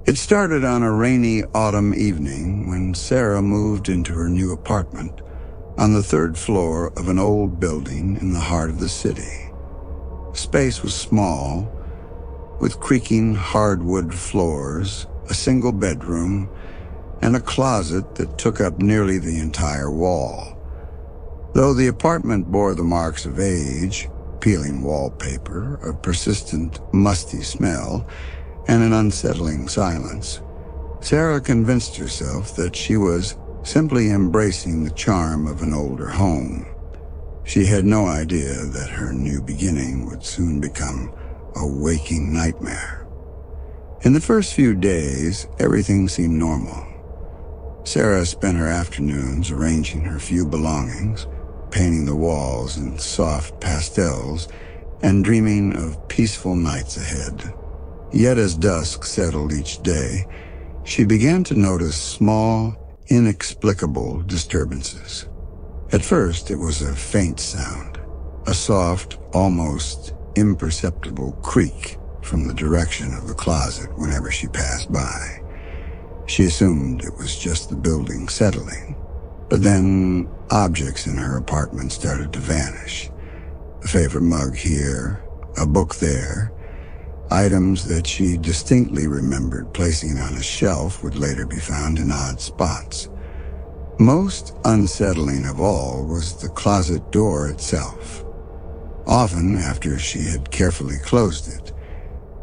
It started on a rainy autumn evening when Sarah moved into her new apartment on the third floor of an old building in the heart of the city. The space was small, with creaking hardwood floors, a single bedroom, and a closet that took up nearly the entire wall. Though the apartment bore the marks of age, peeling wallpaper, a persistent, musty smell, and an unsettling silence, Sarah convinced herself that she was simply embracing the charm of an older home. She had no idea that her new beginning would soon become a waking nightmare. In the first few days, everything seemed normal. Sarah spent her afternoons arranging her few belongings, painting the walls in soft pastels, and dreaming of peaceful nights ahead. Yet as dusk settled each day, she began to notice small, inexplicable disturbances. At first, it was a faint sound, a soft, almost imperceptible creak from the direction of the closet whenever she passed by. She assumed it was just the building settling, but then objects in her apartment started to vanish. A favorite mug here, a book there. Items that she distinctly remembered placing on a shelf would later be found in odd spots. Most unsettling of all was the closet door itself. Often, after she had carefully closed it,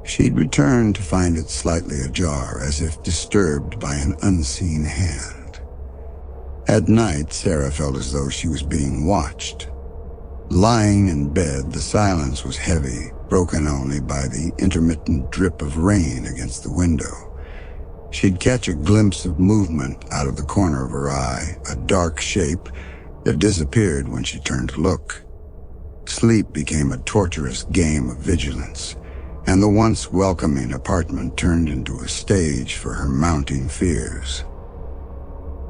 she'd return to find it slightly ajar, as if disturbed by an unseen hand. At night, Sarah felt as though she was being watched. Lying in bed, the silence was heavy, broken only by the intermittent drip of rain against the window. She'd catch a glimpse of movement out of the corner of her eye, a dark shape that disappeared when she turned to look. Sleep became a torturous game of vigilance, and the once welcoming apartment turned into a stage for her mounting fears.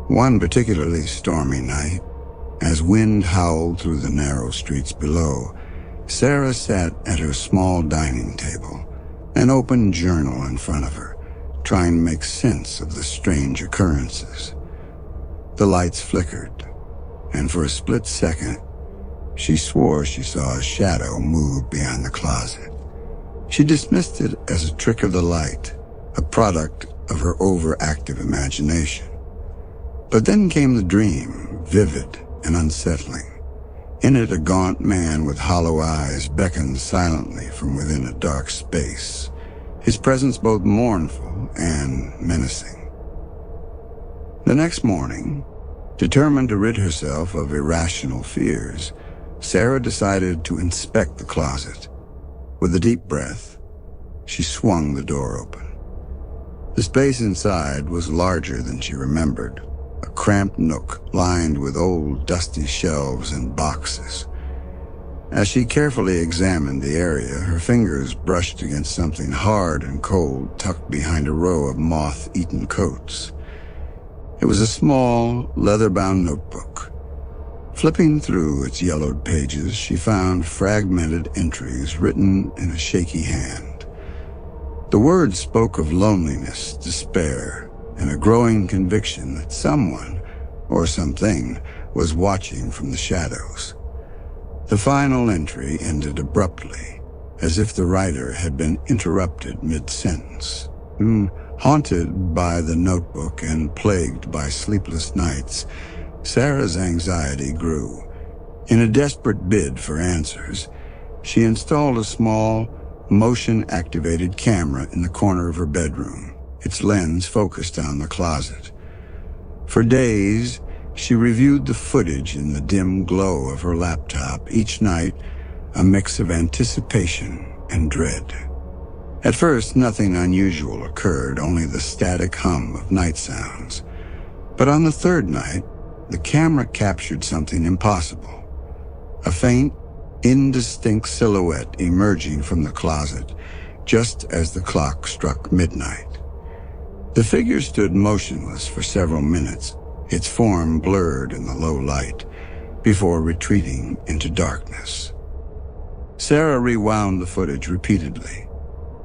One particularly stormy night, as wind howled through the narrow streets below, Sarah sat at her small dining table, an open journal in front of her, trying to make sense of the strange occurrences. The lights flickered, and for a split second, she swore she saw a shadow move behind the closet. She dismissed it as a trick of the light, a product of her overactive imagination. But then came the dream, vivid and unsettling. In it, a gaunt man with hollow eyes beckoned silently from within a dark space, his presence both mournful and menacing. The next morning, determined to rid herself of irrational fears, Sarah decided to inspect the closet. With a deep breath, she swung the door open. The space inside was larger than she remembered, a cramped nook lined with old dusty shelves and boxes. As she carefully examined the area, her fingers brushed against something hard and cold tucked behind a row of moth-eaten coats. It was a small, leather-bound notebook. Flipping through its yellowed pages, she found fragmented entries written in a shaky hand. The words spoke of loneliness, despair, and a growing conviction that someone, or something, was watching from the shadows. The final entry ended abruptly, as if the writer had been interrupted mid-sentence. Haunted by the notebook and plagued by sleepless nights, Sarah's anxiety grew. In a desperate bid for answers, she installed a small, motion-activated camera in the corner of her bedroom, its lens focused on the closet. For days, she reviewed the footage in the dim glow of her laptop, each night a mix of anticipation and dread. At first, nothing unusual occurred, only the static hum of night sounds. But on the third night, the camera captured something impossible. A faint, indistinct silhouette emerging from the closet, just as the clock struck midnight. The figure stood motionless for several minutes, its form blurred in the low light, before retreating into darkness. Sarah rewound the footage repeatedly,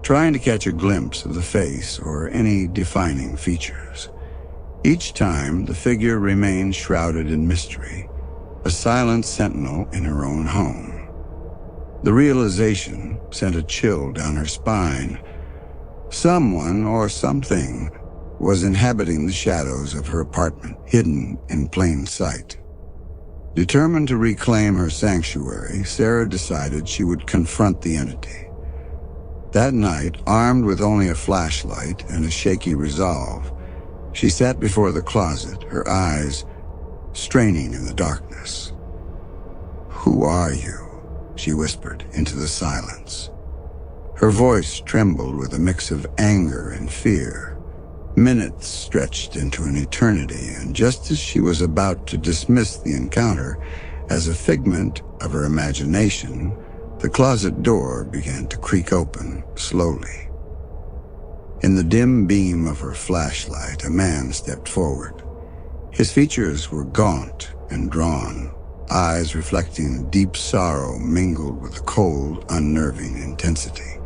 trying to catch a glimpse of the face or any defining features. Each time, the figure remained shrouded in mystery, a silent sentinel in her own home. The realization sent a chill down her spine. Someone or something was inhabiting the shadows of her apartment, hidden in plain sight. Determined to reclaim her sanctuary, Sarah decided she would confront the entity. That night, armed with only a flashlight and a shaky resolve, she sat before the closet, her eyes straining in the darkness. "Who are you?" she whispered into the silence. Her voice trembled with a mix of anger and fear. Minutes stretched into an eternity, and just as she was about to dismiss the encounter as a figment of her imagination, the closet door began to creak open slowly. In the dim beam of her flashlight, a man stepped forward. His features were gaunt and drawn, eyes reflecting deep sorrow mingled with a cold, unnerving intensity.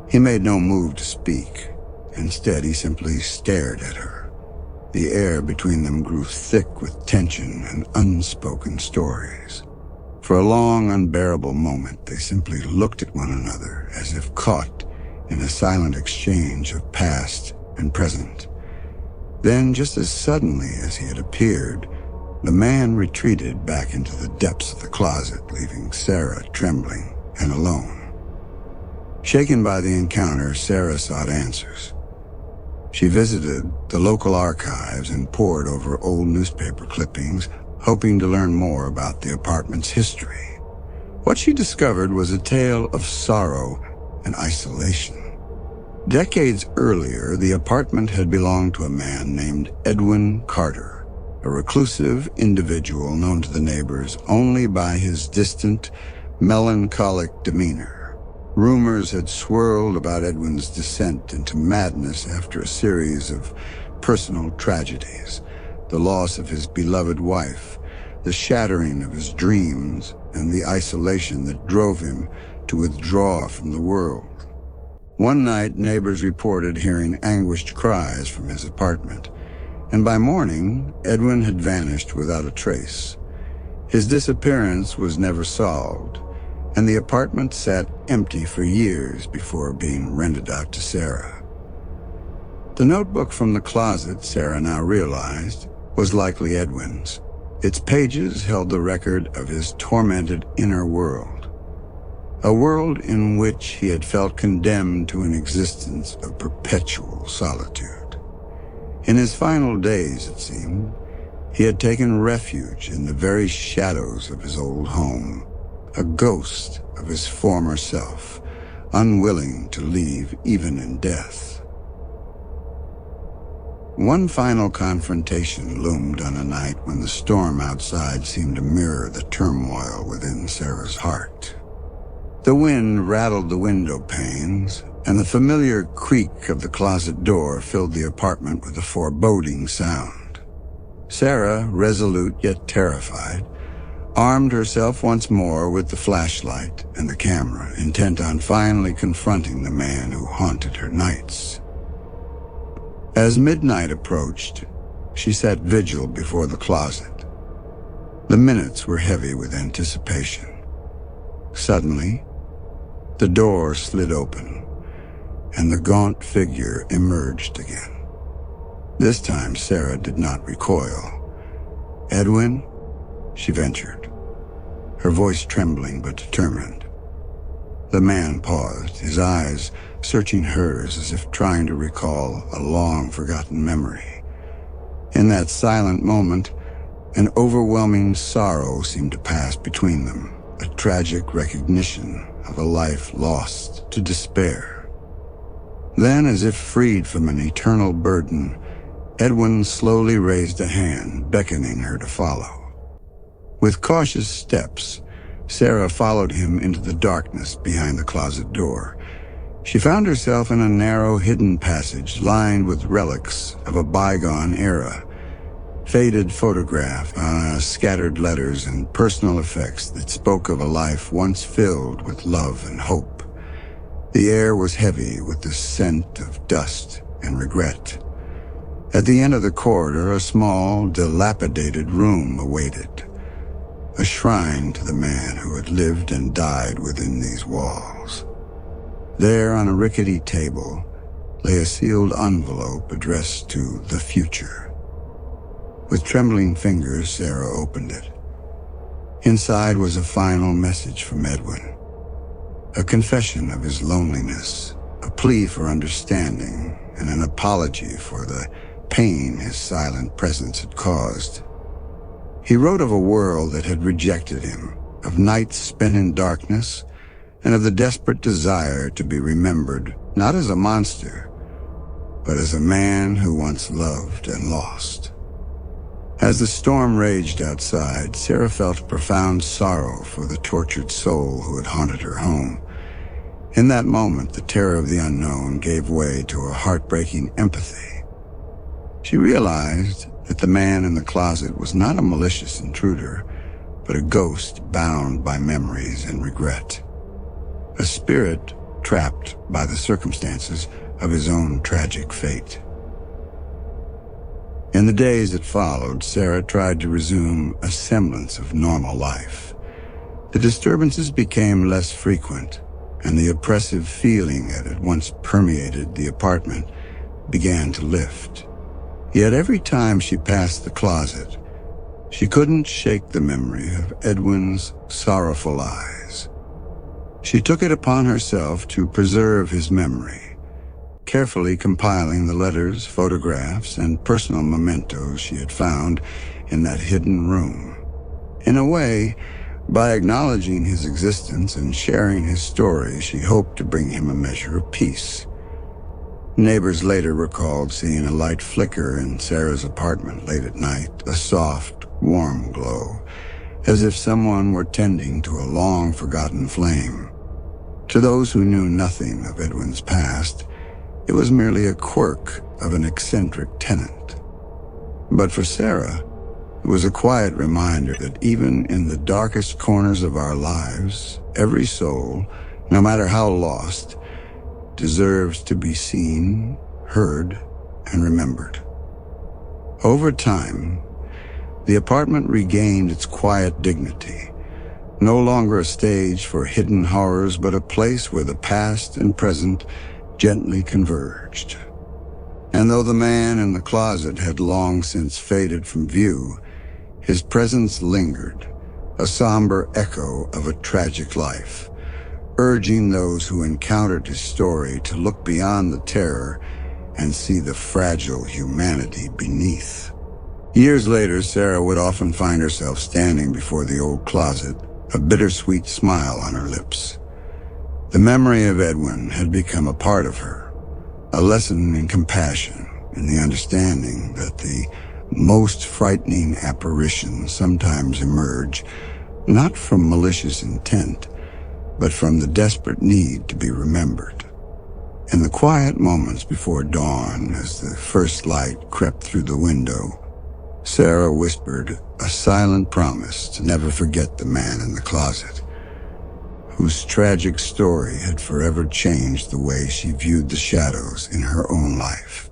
He made no move to speak. Instead, he simply stared at her. The air between them grew thick with tension and unspoken stories. For a long, unbearable moment, they simply looked at one another as if caught in a silent exchange of past and present. Then, just as suddenly as he had appeared, the man retreated back into the depths of the closet, leaving Sarah trembling and alone. Shaken by the encounter, Sarah sought answers. She visited the local archives and pored over old newspaper clippings, hoping to learn more about the apartment's history. What she discovered was a tale of sorrow and isolation. Decades earlier, the apartment had belonged to a man named Edwin Carter, a reclusive individual known to the neighbors only by his distant, melancholic demeanor. Rumors had swirled about Edwin's descent into madness after a series of personal tragedies: the loss of his beloved wife, the shattering of his dreams, and the isolation that drove him to withdraw from the world. One night, neighbors reported hearing anguished cries from his apartment, and by morning, Edwin had vanished without a trace. His disappearance was never solved, and the apartment sat empty for years before being rented out to Sarah. The notebook from the closet, Sarah now realized, was likely Edwin's. Its pages held the record of his tormented inner world, a world in which he had felt condemned to an existence of perpetual solitude. In his final days, it seemed, he had taken refuge in the very shadows of his old home, a ghost of his former self, unwilling to leave even in death. One final confrontation loomed on a night when the storm outside seemed to mirror the turmoil within Sarah's heart. The wind rattled the window panes, and the familiar creak of the closet door filled the apartment with a foreboding sound. Sarah, resolute yet terrified, armed herself once more with the flashlight and the camera, intent on finally confronting the man who haunted her nights. As midnight approached, she sat vigil before the closet. The minutes were heavy with anticipation. Suddenly, the door slid open, and the gaunt figure emerged again. This time, Sarah did not recoil. "Edwin?" she ventured, her voice trembling but determined. The man paused, his eyes searching hers as if trying to recall a long-forgotten memory. In that silent moment, an overwhelming sorrow seemed to pass between them, a tragic recognition of a life lost to despair. Then, as if freed from an eternal burden, Edwin slowly raised a hand, beckoning her to follow. With cautious steps, Sarah followed him into the darkness behind the closet door. She found herself in a narrow, hidden passage lined with relics of a bygone era, faded photographs, scattered letters, and personal effects that spoke of a life once filled with love and hope. The air was heavy with the scent of dust and regret. At the end of the corridor, a small, dilapidated room awaited, a shrine to the man who had lived and died within these walls. There, on a rickety table, lay a sealed envelope addressed to the future. With trembling fingers, Sarah opened it. Inside was a final message from Edwin, a confession of his loneliness, a plea for understanding, and an apology for the pain his silent presence had caused. He wrote of a world that had rejected him, of nights spent in darkness, and of the desperate desire to be remembered not as a monster, but as a man who once loved and lost. As the storm raged outside, Sarah felt profound sorrow for the tortured soul who had haunted her home. In that moment, the terror of the unknown gave way to a heartbreaking empathy. She realized that the man in the closet was not a malicious intruder, but a ghost bound by memories and regret. A spirit trapped by the circumstances of his own tragic fate. In the days that followed, Sarah tried to resume a semblance of normal life. The disturbances became less frequent, and the oppressive feeling that had once permeated the apartment began to lift. Yet every time she passed the closet, she couldn't shake the memory of Edwin's sorrowful eyes. She took it upon herself to preserve his memory, carefully compiling the letters, photographs, and personal mementos she had found in that hidden room. In a way, by acknowledging his existence and sharing his story, she hoped to bring him a measure of peace. Neighbors later recalled seeing a light flicker in Sarah's apartment late at night, a soft, warm glow, as if someone were tending to a long-forgotten flame. To those who knew nothing of Edwin's past, it was merely a quirk of an eccentric tenant. But for Sarah, it was a quiet reminder that even in the darkest corners of our lives, every soul, no matter how lost, deserves to be seen, heard, and remembered. Over time, the apartment regained its quiet dignity, no longer a stage for hidden horrors, but a place where the past and present gently converged. And though the man in the closet had long since faded from view, his presence lingered, a somber echo of a tragic life, urging those who encountered his story to look beyond the terror and see the fragile humanity beneath. Years later, Sarah would often find herself standing before the old closet, a bittersweet smile on her lips. The memory of Edwin had become a part of her, a lesson in compassion, in the understanding that the most frightening apparitions sometimes emerge not from malicious intent, but from the desperate need to be remembered. In the quiet moments before dawn, as the first light crept through the window, Sarah whispered a silent promise to never forget the man in the closet, whose tragic story had forever changed the way she viewed the shadows in her own life.